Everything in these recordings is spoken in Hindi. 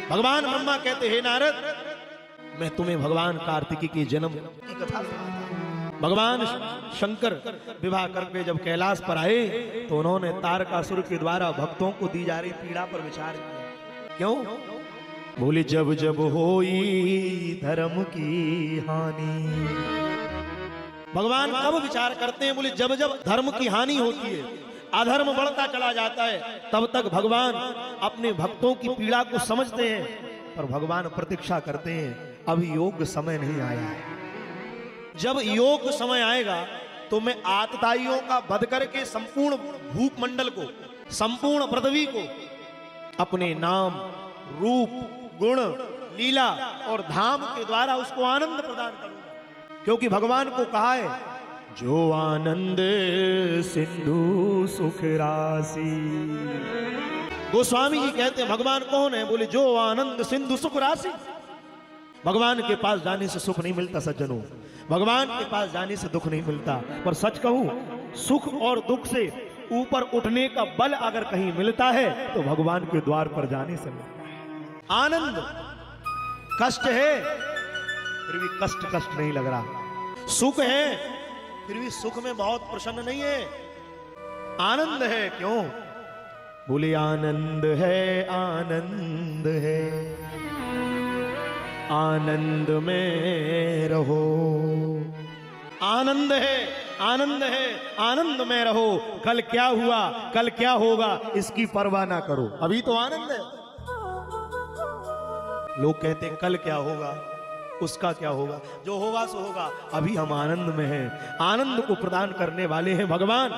भगवान ब्रह्मा कहते हे नारद, मैं तुम्हें भगवान कार्तिकी के जन्म की कथा सुनाता। भगवान शंकर विवाह करके जब कैलाश पर आए तो उन्होंने तारकासुर के द्वारा भक्तों को दी जा रही पीड़ा पर विचार किया। क्यों? बोले जब जब होई धर्म की हानि। भगवान कब विचार करते हैं? बोले जब जब धर्म की हानि होती है, अधर्म बढ़ता चला जाता है, तब तक भगवान अपने भक्तों की पीड़ा को समझते हैं। पर भगवान प्रतीक्षा करते हैं, अभी योग्य समय नहीं आया है। जब योग्य समय आएगा तो मैं आतताइयों का वध करके संपूर्ण भूमंडल को, संपूर्ण पृथ्वी को अपने नाम, रूप, गुण, लीला और धाम के द्वारा उसको आनंद प्रदान करूंगा। क्योंकि भगवान को कहा है, जो आनंद सिंधु सुख राशि। गोस्वामी जी कहते हैं भगवान कौन है? बोले जो आनंद सिंधु सुख राशि। भगवान के पास जाने से सुख नहीं मिलता सज्जनों, भगवान के पास जाने से दुख नहीं मिलता। पर सच कहूं, सुख और दुख से ऊपर उठने का बल अगर कहीं मिलता है तो भगवान के द्वार पर जाने से मिलता है। आनंद कष्ट है फिर भी कष्ट नहीं लग रहा, सुख है फिर भी सुख में बहुत प्रसन्न नहीं है, आनंद है। क्यों? बोले आनंद है, आनंद है, आनंद में रहो। आनंद है, आनंद है, आनंद में रहो। कल क्या हुआ, कल क्या होगा, इसकी परवाह ना करो, अभी तो आनंद है। लोग कहते हैं कल क्या होगा, उसका क्या होगा, जो होगा सो होगा, अभी हम आनंद में हैं। आनंद को प्रदान करने वाले हैं भगवान।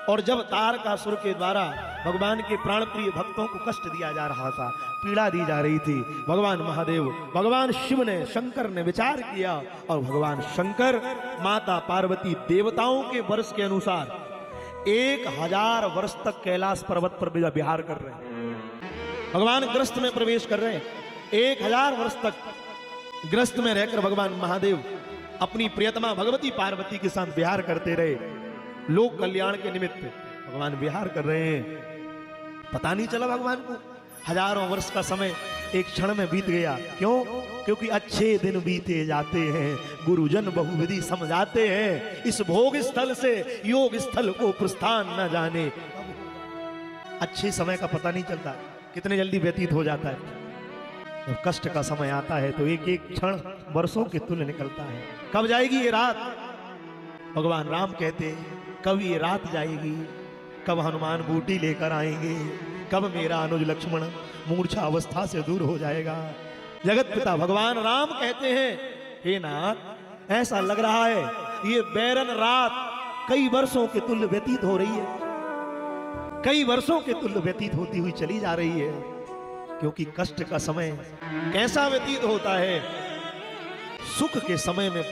और जब तारकासुर के द्वारा भगवान के प्राण प्रिय भक्तों को कष्ट दिया जा रहा था, पीड़ा दी जा रही थी, भगवान महादेव, भगवान शिव ने, शंकर ने विचार किया और भगवान शंकर माता पार्वती देवताओं के वर्ष के अनुसार 1000 वर्ष तक कैलाश पर्वत पर विहार कर रहे हैं। भगवान ग्रस्त में प्रवेश कर रहे हैं। 1000 वर्ष तक ग्रस्त में रहकर भगवान महादेव अपनी प्रियतमा भगवती पार्वती के साथ विहार करते रहे। लोक कल्याण के निमित्त भगवान विहार कर रहे हैं। पता नहीं चला भगवान को, हजारों वर्ष का समय एक क्षण में बीत गया। क्यों? क्योंकि अच्छे दिन बीते जाते हैं, गुरुजन बहुविधि समझाते हैं, इस भोग स्थल से योग स्थल को प्रस्थान न जाने। अच्छे समय का पता नहीं चलता, कितने जल्दी व्यतीत हो जाता है। जब कष्ट का समय आता है तो एक एक क्षण वर्षों के तुल्य निकलता है। कब जाएगी ये रात? भगवान राम कहते हैं, कब ये रात जाएगी, कब हनुमान बूटी लेकर आएंगे, कब मेरा अनुज लक्ष्मण मूर्छा अवस्था से दूर हो जाएगा। जगत पिता भगवान राम कहते हैं, हे नाथ, ऐसा लग रहा है ये बैरन रात कई वर्षों के तुल्य व्यतीत हो रही है, कई वर्षों के तुल्य व्यतीत होती हुई चली जा रही है। क्योंकि कष्ट का समय कैसा व्यतीत होता है, सुख के समय में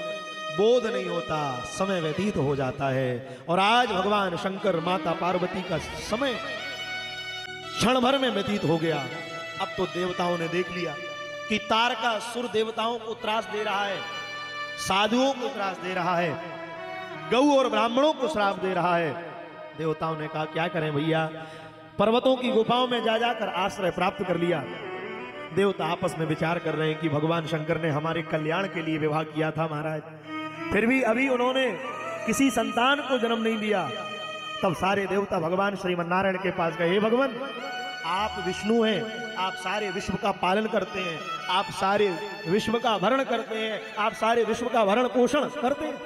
बोध नहीं होता, समय व्यतीत हो जाता है। और आज भगवान शंकर माता पार्वती का समय क्षण भर में व्यतीत हो गया। अब तो देवताओं ने देख लिया कि तारकासुर देवताओं को त्रास दे रहा है, साधुओं को त्रास दे रहा है, गौ और ब्राह्मणों को श्राप दे रहा है। देवताओं ने कहा क्या करें भैया, पर्वतों की गुफाओं में जा जाकर आश्रय प्राप्त कर लिया। देवता आपस में विचार कर रहे हैं कि भगवान शंकर ने हमारे कल्याण के लिए विवाह किया था महाराज, फिर भी अभी उन्होंने किसी संतान को जन्म नहीं दिया। तब सारे देवता भगवान श्रीमन्नारायण के पास गए, हे भगवान, आप विष्णु हैं, आप सारे विश्व का पालन करते हैं, आप सारे विश्व का भरण करते हैं, आप सारे विश्व का भरण पोषण करते हैं,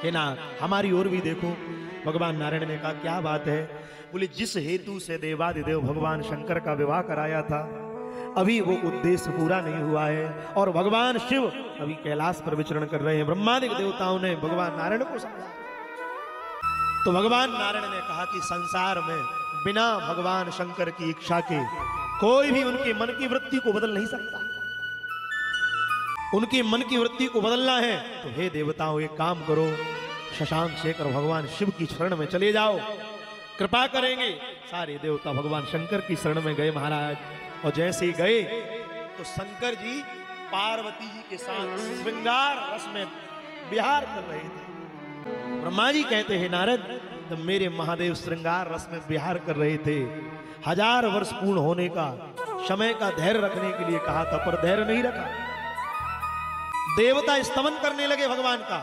हे ना हमारी ओर भी देखो। भगवान नारायण ने कहा क्या बात है? बोले जिस हेतु से देवादिदेव भगवान शंकर का विवाह कराया था, अभी वो उद्देश्य पूरा नहीं हुआ है और भगवान शिव अभी कैलाश पर विचरण कर रहे हैं। ब्रह्मादिक देवताओं ने भगवान नारायण को समझाया। तो भगवान नारायण ने कहा कि संसार में बिना भगवान शंकर की इच्छा के कोई भी उनके मन की वृत्ति को बदल नहीं सकता। उनके मन की वृत्ति को बदलना है तो हे देवताओं, एक काम करो, शशांक शेखर भगवान शिव की शरण में चले जाओ, कृपा करेंगे। सारे देवता भगवान शंकर की शरण में गए महाराज। और जैसे ही गए तो शंकर जी पार्वती जी के साथ श्रृंगार रस में विहार कर रहे थे। ब्रह्मा जी कहते हैं नारद, जब मेरे महादेव श्रृंगार रस में विहार कर रहे थे, 1000 वर्ष पूर्ण होने का समय का धैर्य रखने के लिए कहा था, पर धैर्य नहीं रखा। देवता स्तमन करने लगे भगवान का,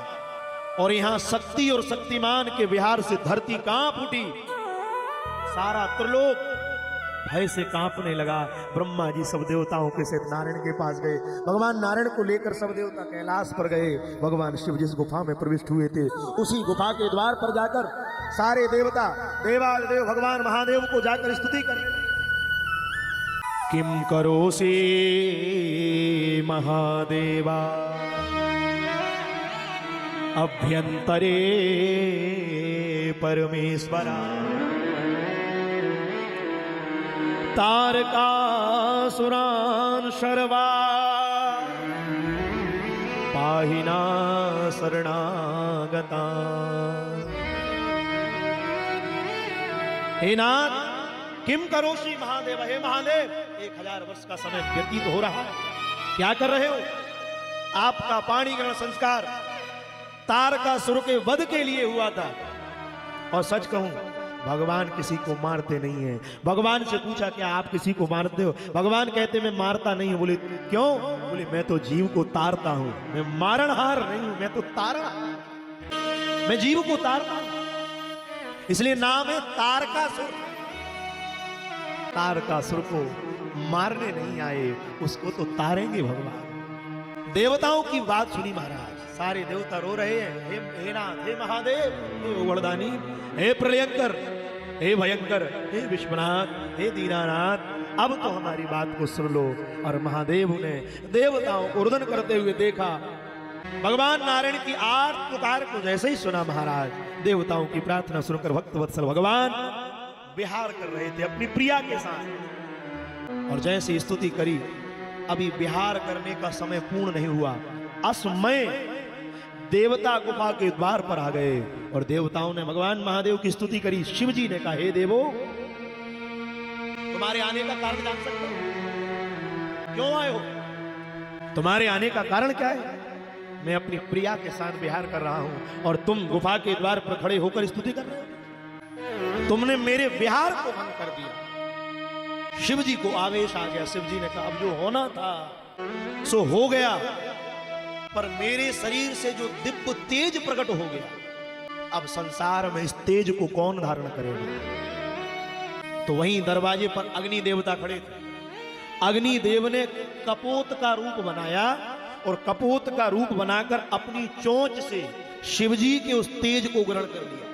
और यहां शक्ति और शक्तिमान के विहार से धरती कांप उठी, सारा त्रिलोक भय से कांपने लगा। ब्रह्मा जी सब देवताओं के साथ नारायण के पास गए। भगवान नारायण को लेकर सब देवता कैलाश पर गए। भगवान शिव जिस गुफा में प्रविष्ट हुए थे, उसी गुफा के द्वार पर जाकर सारे देवता देवादेव भगवान महादेव को जाकर स्तुति करने लगे। किम करोसि महादेवा अभ्यंतरे परमेश्वरा तारकासुरान् सर्वा पाहिना शरणागता। हे नाथ, किम करोषि महादेव, हे महादेव 1000 वर्ष का समय व्यतीत हो रहा है, क्या कर रहे हो? आपका पाणी ग्रहण संस्कार तारकासुर के वध के लिए हुआ था। और सच कहूं, भगवान किसी को मारते नहीं है। भगवान से पूछा, क्या आप किसी को मारते हो? भगवान कहते मैं मारता नहीं हूं। बोले क्यों? बोले मैं तो जीव को तारता हूं, मैं मारणहार नहीं हूं, मैं तो तारणहार, मैं जीव को तारता हूं, इसलिए नाम है तारकासुर। तारकासुर को मारने नहीं आए, उसको तो तारेंगे भगवान। देवताओं की बात सुनी महाराज, सारे देवता रो रहे हैं। हे नाथ, हे महादेव, हे वरदानी, हे प्रलयंकर, हे भयंकर, हे विश्वनाथ, हे दीनानाथ, अब तो हमारी बात को सुन लो। और महादेव ने देवताओं को रुदन करते हुए देखा। भगवान नारायण की आर्त पुकार को जैसे ही सुना महाराज, देवताओं की प्रार्थना सुनकर भक्तवत्सल भगवान विहार कर रहे थे अपनी प्रिया के साथ। और जैसे स्तुति करी, अभी विहार करने का समय पूर्ण नहीं हुआ, असमय देवता गुफा के द्वार पर आ गए। और देवताओं ने भगवान महादेव की स्तुति करी। शिव जी ने कहा, हे देवो, तुम्हारे आने का कारण जान सकते हो? क्यों आए हो? तुम्हारे आने का कारण क्या है? मैं अपनी प्रिया के साथ विहार कर रहा हूं और तुम गुफा के द्वार पर खड़े होकर स्तुति कर रहे हो। तुमने मेरे विहार को भंग कर दिया। शिव जी को आवेश आ गया। शिव जी ने कहा, अब जो होना था सो हो गया, पर मेरे शरीर से जो दिव्य तेज प्रकट हो गया, अब संसार में इस तेज को कौन धारण करेगा? तो वहीं दरवाजे पर अग्नि देवता खड़े थे। अग्नि देव ने कपोत का रूप बनाया और कपोत का रूप बनाकर अपनी चोंच से शिवजी के उस तेज को ग्रहण कर लिया।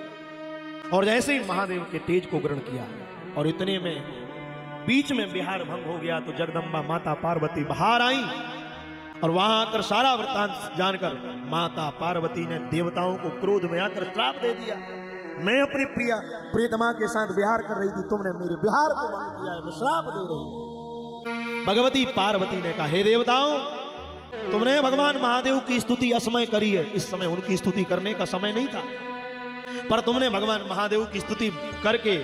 और जैसे ही महादेव के तेज को ग्रहण किया, और इतने में बीच में विहार भंग हो गया, तो जगदम्बा माता पार्वती बाहर आई। और वहां आकर सारा वृत्तांत जानकर माता पार्वती ने देवताओं को क्रोध में आकर श्राप दे दिया। मैं अपनी प्रिया प्रियतमा के साथ विहार कर रही थी, तुमने मेरे विहार को भंग किया है, मैं श्राप दे रही हूं। भगवती पार्वती ने कहा, हे देवताओं, तुमने भगवान महादेव की स्तुति असमय करी है। इस समय उनकी स्तुति करने का समय नहीं था, पर तुमने भगवान महादेव की स्तुति करके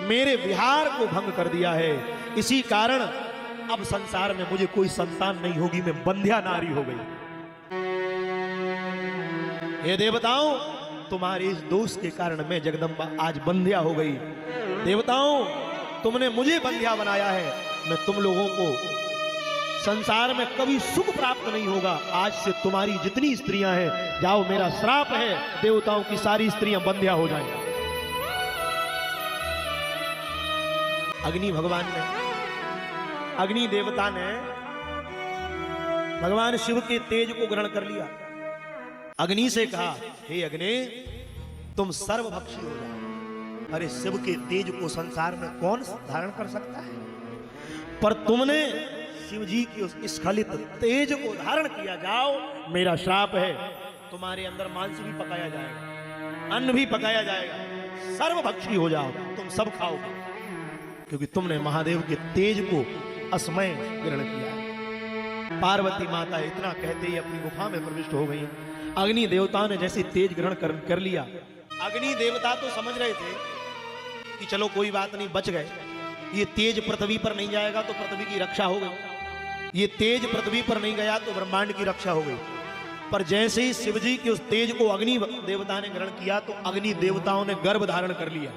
मेरे विहार को भंग कर दिया है। इसी कारण अब संसार में मुझे कोई संतान नहीं होगी, मैं बंध्या नारी हो गई। हे देवताओं, तुम्हारे इस दोष के कारण मैं जगदम्बा आज बंध्या हो गई। देवताओं, तुमने मुझे बंध्या बनाया है, मैं तुम लोगों को संसार में कभी सुख प्राप्त नहीं होगा। आज से तुम्हारी जितनी स्त्रियां हैं, जाओ, मेरा श्राप है, देवताओं की सारी स्त्रियां बंध्या हो जाएं। अग्नि भगवान ने, अग्नि देवता ने भगवान शिव के तेज को ग्रहण कर लिया। अग्नि से कहा, हे अग्नि, तुम सर्वभक्षी हो जाओ। अरे शिव के तेज को संसार में कौन धारण कर सकता है? पर तुमने शिव जी की उस स्खलित तेज को धारण किया। जाओ, मेरा श्राप है, तुम्हारे अंदर मांस भी पकाया जाएगा, अन्न भी पकाया जाएगा, सर्वभक्षी हो जाओ, तुम सब खाओगे, क्योंकि तुमने महादेव के तेज को असमय ग्रहण किया। पार्वती माता इतना कहते ही अपनी गुफा में प्रविष्ट हो गई। अग्नि देवता ने जैसे तेज ग्रहण कर लिया, अग्नि देवता तो समझ रहे थे कि चलो कोई बात नहीं, बच गए। ये तेज पृथ्वी पर नहीं जाएगा तो पृथ्वी की रक्षा हो गई, ये तेज पृथ्वी पर नहीं गया तो ब्रह्मांड की रक्षा हो गई। पर जैसे ही शिवजी के उस तेज को अग्नि देवता ने ग्रहण किया, तो अग्नि देवताओं ने गर्भ धारण कर लिया।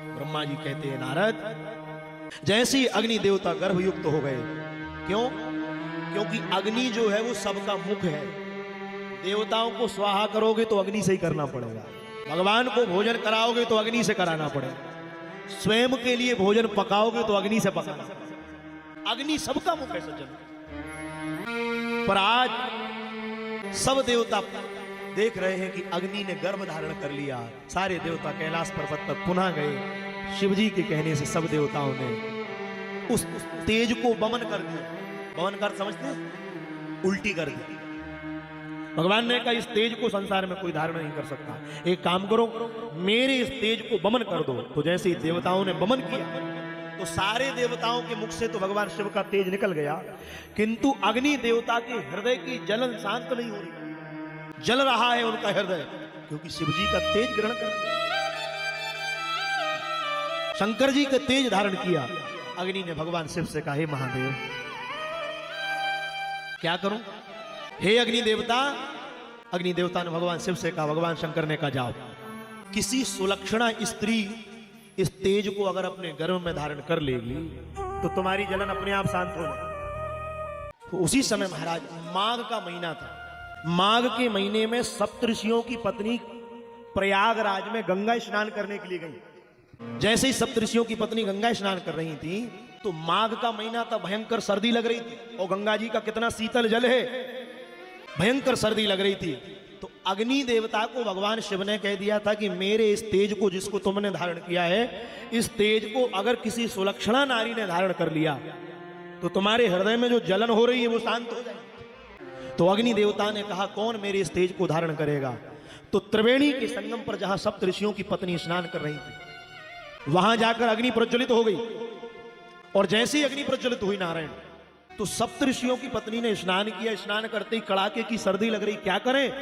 ब्रह्मा जी कहते हैं, नारद, जैसे ही अग्नि देवता गर्भयुक्त हो गए, क्यों? क्योंकि अग्नि जो है वो सबका मुख है। देवताओं को स्वाहा करोगे तो अग्नि से ही करना पड़ेगा, भगवान को भोजन कराओगे तो अग्नि से कराना पड़ेगा, स्वयं के लिए भोजन पकाओगे तो अग्नि से पकाना। अग्नि सबका मुख है सज्जन। पर आज सब देवता देख रहे हैं कि अग्नि ने गर्भ धारण कर लिया। सारे देवता कैलाश पर्वत पर पुनः गए। शिवजी के कहने से सब देवताओं ने उस तेज को वमन कर दिया। वमन कर समझते हैं? उल्टी कर दी। भगवान ने कहा इस तेज को संसार में कोई धारण नहीं कर सकता, एक काम करो मेरे इस तेज को वमन कर दो। तो जैसे ही देवताओं ने वमन किया तो सारे देवताओं के मुख से तो भगवान शिव का तेज निकल गया, किंतु अग्नि देवता के हृदय की जलन शांत नहीं हो रही। जल रहा है उनका हृदय, क्योंकि शिवजी का तेज ग्रहण कर शंकर जी का तेज धारण किया। अग्नि ने भगवान शिव से कहा, हे महादेव क्या करूं? हे अग्नि देवता। अग्नि देवता ने भगवान शिव से कहा, भगवान शंकर ने कहा जाओ, किसी सुलक्षणा स्त्री इस तेज को अगर अपने गर्भ में धारण कर लेगी तो तुम्हारी जलन अपने आप शांत हो जाए। तो उसी समय महाराज माघ का महीना था। माघ के महीने में सप्तऋषियों की पत्नी प्रयागराज में गंगा स्नान करने के लिए गई। जैसे ही सप्तऋषियों की पत्नी गंगा स्नान कर रही थी तो माघ का महीना था, भयंकर सर्दी लग रही थी और गंगा जी का कितना शीतल जल है, भयंकर सर्दी लग रही थी। तो अग्नि देवता को भगवान शिव ने कह दिया था कि मेरे इस तेज को जिसको तुमने धारण किया है, इस तेज को अगर किसी सुलक्षणा नारी ने धारण कर लिया तो तुम्हारे हृदय में जो जलन हो रही है वो शांत हो जाएगी। तो अग्नि देवता ने कहा कौन मेरे इस तेज को धारण करेगा? तो त्रिवेणी के संगम पर जहां सप्त ऋषियों की पत्नी स्नान कर रही थी वहां जाकर अग्नि प्रज्वलित हो गई। और जैसे ही अग्नि प्रज्वलित हुई नारायण, तो सप्त ऋषियों की पत्नी ने स्नान किया। स्नान करते ही कड़ाके की सर्दी लग रही, क्या करें?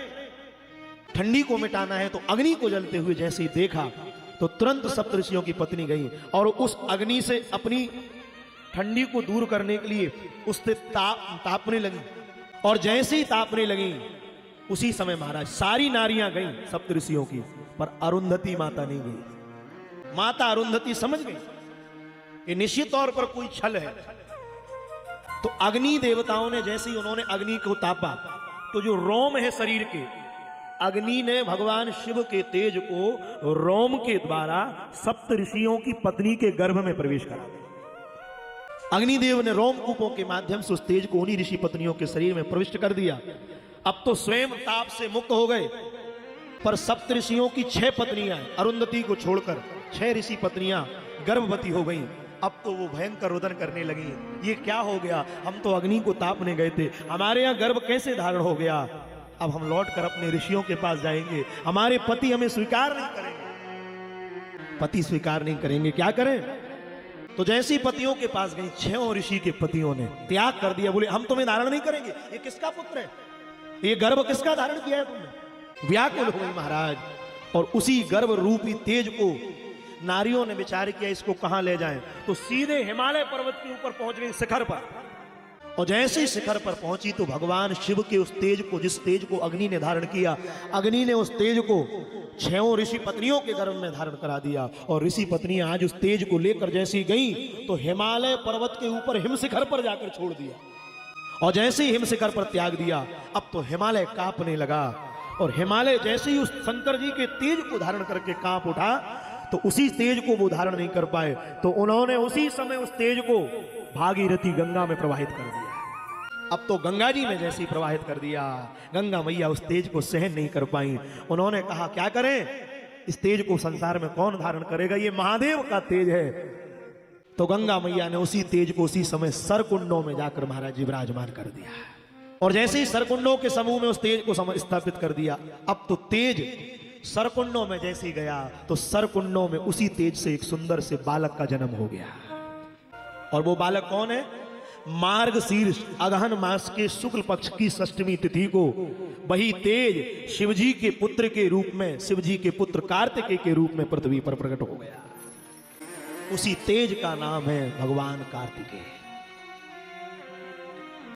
ठंडी को मिटाना है। तो अग्नि को जलते हुए जैसे ही देखा तो तुरंत सप्त ऋषियों की पत्नी गई और उस अग्नि से अपनी ठंडी को दूर करने के लिए उससे तापने लगी। और जैसे ही तापने लगी उसी समय महाराज सारी नारियां गईं सप्त ऋषियों की, पर अरुंधति माता नहीं गई। माता अरुंधति समझ गई ये निश्चित तौर पर कोई छल है। तो अग्नि देवताओं ने जैसे ही उन्होंने अग्नि को तापा तो जो रोम है शरीर के, अग्नि ने भगवान शिव के तेज को रोम के द्वारा सप्त ऋषियों की पत्नी के गर्भ में प्रवेश करा। अग्निदेव ने रोमकूपों के माध्यम से उस तेज को उन्हीं ऋषि पत्नियों के शरीर में प्रविष्ट कर दिया। अब तो स्वयं ताप से मुक्त हो गए, पर सप्त ऋषियों की 6 पत्नियां, अरुंधति को छोड़कर 6 ऋषि पत्नियां गर्भवती हो गईं। अब तो वो भयंकर रुदन करने लगी, ये क्या हो गया? हम तो अग्नि को तापने गए थे, हमारे यहाँ गर्भ कैसे धारण हो गया? अब हम लौटकर अपने ऋषियों के पास जाएंगे, हमारे पति हमें स्वीकार नहीं करेंगे। पति स्वीकार नहीं करेंगे, क्या करें? तो जैसे ही पतियों के पास गई, 6 ऋषि के पतियों ने त्याग कर दिया, बोले हम तुम्हें धारण नहीं करेंगे। ये किसका पुत्र है? ये गर्भ किसका धारण किया है तुमने? व्याकुल हो गई महाराज। और उसी गर्भ रूपी तेज को नारियों ने विचार किया इसको कहां ले जाएं। तो सीधे हिमालय पर्वत के ऊपर पहुंच गई, शिखर पर। और जैसे ही शिखर पर पहुंची तो भगवान शिव के उस तेज को, जिस तेज को अग्नि ने धारण किया, अग्नि ने उस तेज को 6 ऋषि पत्नियों के गर्भ में धारण करा दिया। और ऋषि पत्नियां आज उस तेज को लेकर जैसे ही गई तो हिमालय पर्वत के ऊपर हिम शिखर पर जाकर छोड़ दिया। और जैसे ही हिम शिखर पर त्याग दिया, अब तो हिमालय कांपने लगा। और हिमालय जैसे ही उस शंकर जी के तेज को धारण करके कांप उठा, तो उसी तेज को वो धारण नहीं कर पाए, तो उन्होंने उसी समय उस तेज को भागीरथी गंगा में प्रवाहित कर दिया। अब तो गंगा जी में जैसे ही प्रवाहित कर दिया, गंगा मैया उस तेज को सहन नहीं कर पाई। उन्होंने कहा क्या करें, इस तेज को संसार में कौन धारण करेगा, ये महादेव का तेज है। तो गंगा मैया ने उसी तेज को उसी समय सरकुंडों में जाकर महाराज जी विराजमान कर दिया। और जैसे ही सरकुंडों के समूह में उस तेज को स्थापित कर दिया, अब तो तेज सरकुंडों में जैसे ही गया तो सरकुंडों में उसी तेज से एक सुंदर से बालक का जन्म हो गया। और वो बालक कौन है? मार्गशीर्ष अगहन मास के शुक्ल पक्ष की षष्ठमी तिथि को वही तेज शिवजी के पुत्र के रूप में, शिवजी के पुत्र कार्तिकेय के रूप में पृथ्वी पर प्रकट हो गया। उसी तेज का नाम है भगवान कार्तिकेय।